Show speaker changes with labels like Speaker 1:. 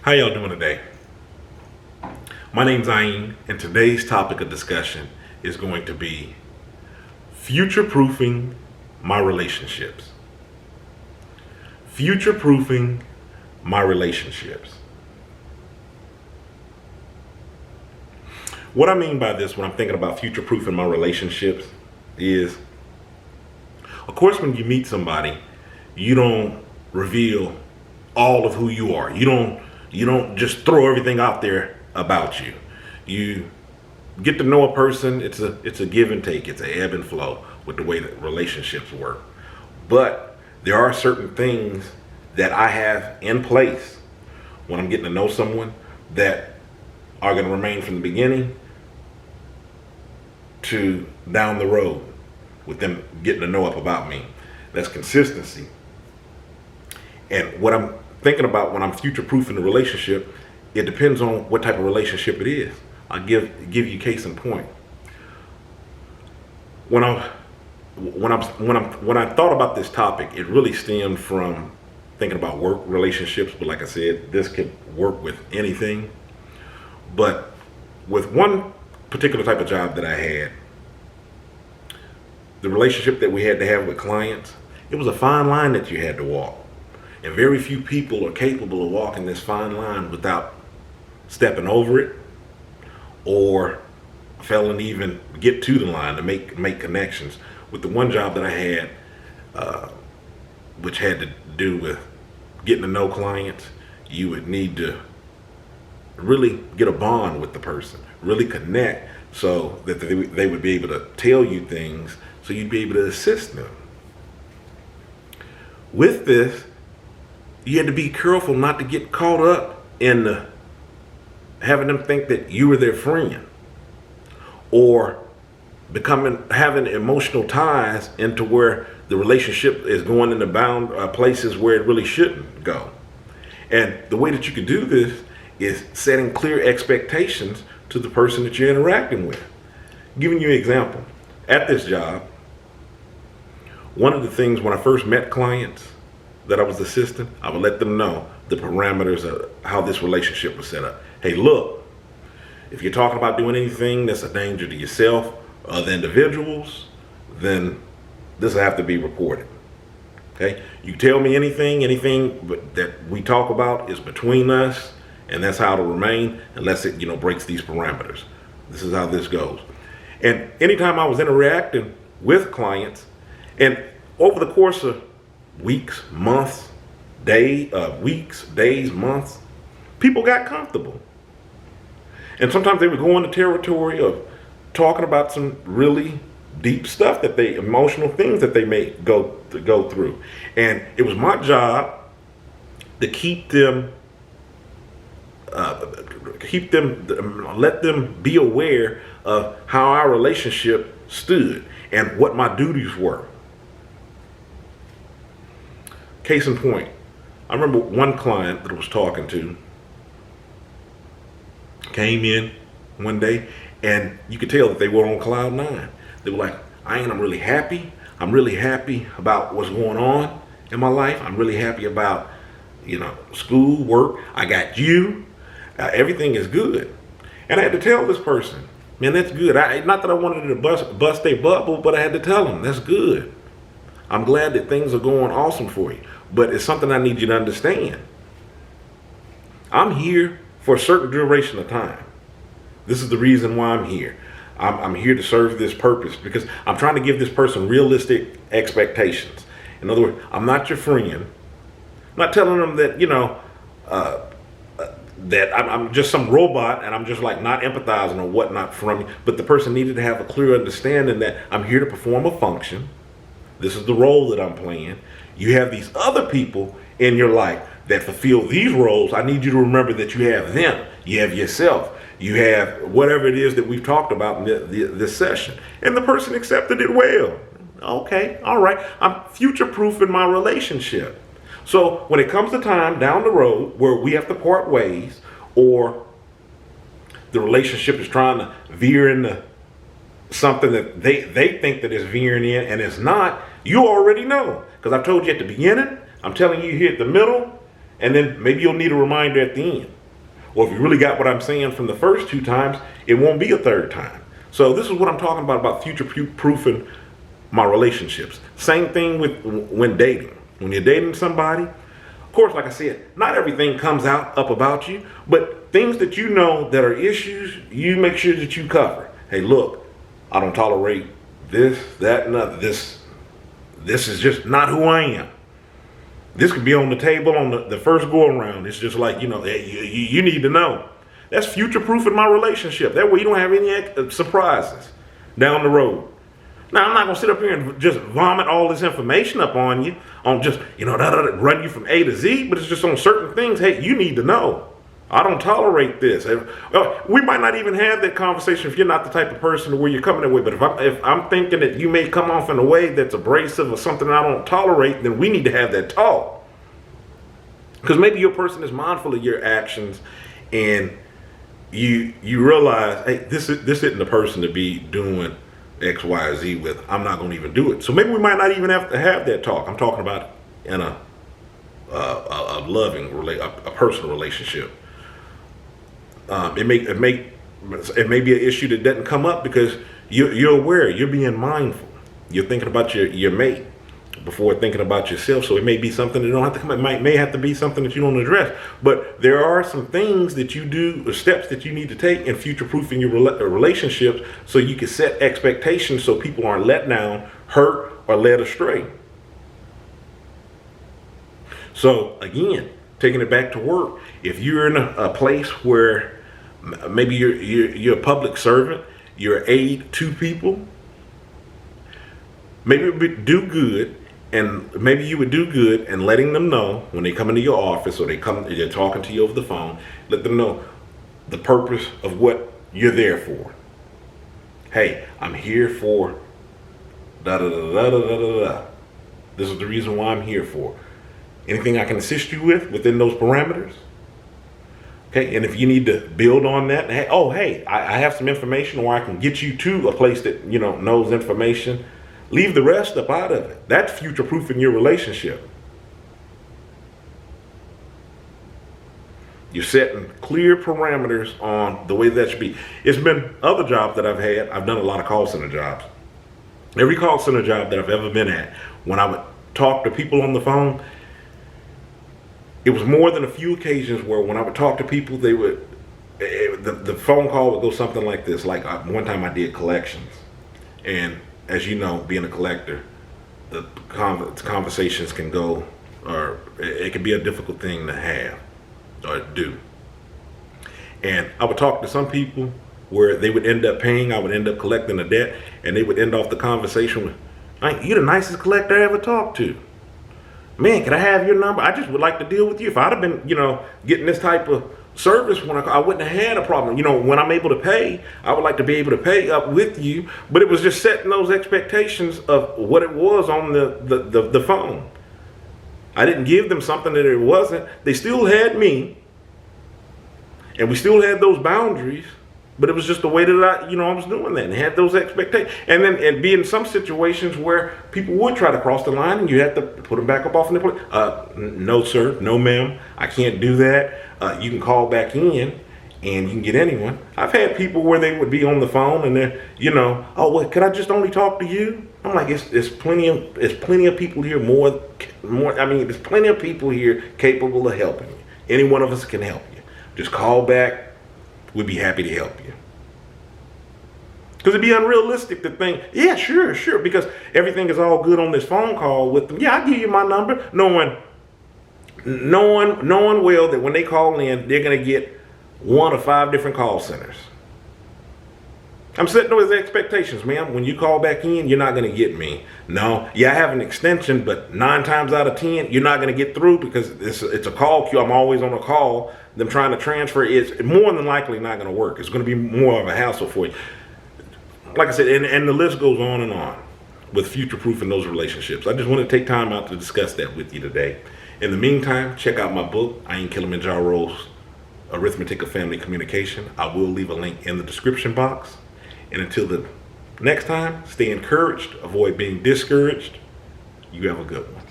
Speaker 1: How y'all doing today? My name's Ayin, and today's topic of discussion is going to be future-proofing my relationships. Future-proofing my relationships. What I mean by this when I'm thinking about future-proofing my relationships is, of course, when you meet somebody, you don't reveal all of who you are. You don't just throw everything out there about you. You get to know a person. It's a give and take. It's an ebb and flow with the way that relationships work. But there are certain things that I have in place when I'm getting to know someone that are going to remain from the beginning to down the road with them getting to know up about me. That's consistency. And what I'm thinking about when I'm future-proofing the relationship, it depends on what type of relationship it is. I'll give you case in point. When I thought about this topic, it really stemmed from thinking about work relationships. But like I said, this could work with anything. But with one particular type of job that I had, the relationship that we had to have with clients, it was a fine line that you had to walk. And very few people are capable of walking this fine line without stepping over it or failing to even get to the line to make connections. With the one job that I had, which had to do with getting to know clients, you would need to really get a bond with the person, really connect so that they would be able to tell you things so you'd be able to assist them. With this, you had to be careful not to get caught up in having them think that you were their friend or having emotional ties into where the relationship is going in the places where it really shouldn't go. And the way that you can do this is setting clear expectations to the person that you're interacting with. Giving you an example, at this job, one of the things when I first met clients that I was assisting, I would let them know the parameters of how this relationship was set up. Hey, look, if you're talking about doing anything that's a danger to yourself or other individuals, then this will have to be reported. Okay? You tell me anything that we talk about is between us, and that's how it'll remain unless it, breaks these parameters. This is how this goes. And anytime I was interacting with clients, and over the course of weeks, months, days, months, people got comfortable. And sometimes they would go into territory of talking about some really deep stuff emotional things that they may go through. And it was my job to let them be aware of how our relationship stood and what my duties were. Case in point, I remember one client that I was talking to came in one day, and you could tell that they were on cloud nine. They were like, I'm really happy. I'm really happy about what's going on in my life. I'm really happy about, school, work. I got you. Everything is good. And I had to tell this person, man, that's good. Not that I wanted to bust their bubble, but I had to tell them, that's good. I'm glad that things are going awesome for you. But it's something I need you to understand. I'm here for a certain duration of time. This is the reason why I'm here. I'm here to serve this purpose because I'm trying to give this person realistic expectations. In other words, I'm not your friend. I'm not telling them that, that I'm just some robot and I'm just like not empathizing or whatnot from you. But the person needed to have a clear understanding that I'm here to perform a function. This is the role that I'm playing. You have these other people in your life that fulfill these roles. I need you to remember that you have them. You have yourself. You have whatever it is that we've talked about in this session. And the person accepted it well. Okay, all right. I'm future-proofing my relationship. So when it comes to time down the road where we have to part ways or the relationship is trying to veer into something that they think that is veering in and it's not, you already know. Because I told you at the beginning, I'm telling you here at the middle, And then maybe you'll need a reminder at the end. Or if you really got what I'm saying from the first 2 times, it won't be a third time. So this is what I'm talking about future-proofing my relationships. Same thing with when dating. When you're dating somebody, of course, like I said, not everything comes out up about you, but things that you know that are issues, you make sure that you cover. Hey, look, I don't tolerate this, that, and other. This is just not who I am. This could be on the table on the first go around. It's just like, you need to know. That's future-proofing my relationship. That way you don't have any surprises down the road. Now, I'm not going to sit up here and just vomit all this information up on you, on just, run you from A to Z, but it's just on certain things. Hey, you need to know. I don't tolerate this. We might not even have that conversation if you're not the type of person where you're coming that way. But if I'm thinking that you may come off in a way that's abrasive or something I don't tolerate, then we need to have that talk. Because maybe your person is mindful of your actions, and you realize, hey, this isn't the person to be doing X, Y, or Z with. I'm not going to even do it. So maybe we might not even have to have that talk. I'm talking about in a loving, a personal relationship. It may be an issue that doesn't come up because you're aware, you're being mindful. You're thinking about your mate before thinking about yourself. So it may be something that don't have to come. It may have to be something that you don't address. But there are some things that you do, or steps that you need to take in future-proofing your relationships, so you can set expectations so people aren't let down, hurt, or led astray. So again, taking it back to work, if you're in a place where maybe you're a public servant, you're an aide to people, maybe it would do good. And maybe you would do good in letting them know when they come into your office or they're talking to you over the phone, let them know the purpose of what you're there for. Hey, I'm here for da da da da da da da. This is the reason why I'm here for. Anything I can assist you with within those parameters? Okay, and if you need to build on that, hey, I have some information, or I can get you to a place that knows information. Leave the rest up out of it. That's future-proofing your relationship. You're setting clear parameters on the way that should be. It's been other jobs that I've had. I've done a lot of call center jobs. Every call center job that I've ever been at, when I would talk to people on the phone, it was more than a few occasions where when I would talk to people, they would, the phone call would go something like this. Like one time I did collections, and as you know, being a collector, the conversations can go, or it can be a difficult thing to have or do. And I would talk to some people where they would end up paying, I would end up collecting the debt, and they would end off the conversation with, "You're the nicest collector I ever talked to. Man, can I have your number? I just would like to deal with you. If I'd have been, getting this type of service when I wouldn't have had a problem. When I'm able to pay, I would like to be able to pay up with you." But it was just setting those expectations of what it was on the phone. I didn't give them something that it wasn't. They still had me, and we still had those boundaries, but it was just the way that I was doing that and had those expectations. And then it'd be in some situations where people would try to cross the line, and you had to put them back up off in the place. No, sir, no, ma'am, I can't do that. You can call back in, and you can get anyone. I've had people where they would be on the phone, and they're, "Oh, well, could I just only talk to you?" I'm like, it's plenty of people here. There's plenty of people here capable of helping you. Any one of us can help you. Just call back. We'd be happy to help you. Because it'd be unrealistic to think, yeah, sure, because everything is all good on this phone call with them. Yeah, I'll give you my number. Knowing well that when they call in, they're going to get 1 or 5 different call centers. I'm setting those expectations, man. When you call back in, you're not going to get me. No, yeah, I have an extension, but 9 times out of 10, you're not going to get through because it's a call queue. I'm always on a call. Them trying to transfer, it's more than likely not going to work. It's going to be more of a hassle for you. Like I said, and the list goes on with future-proofing those relationships. I just want to take time out to discuss that with you today. In the meantime, check out my book, I Am Kilimanjaro's Arithmetic of Family Communication. I will leave a link in the description box. And until the next time, stay encouraged, avoid being discouraged. You have a good one.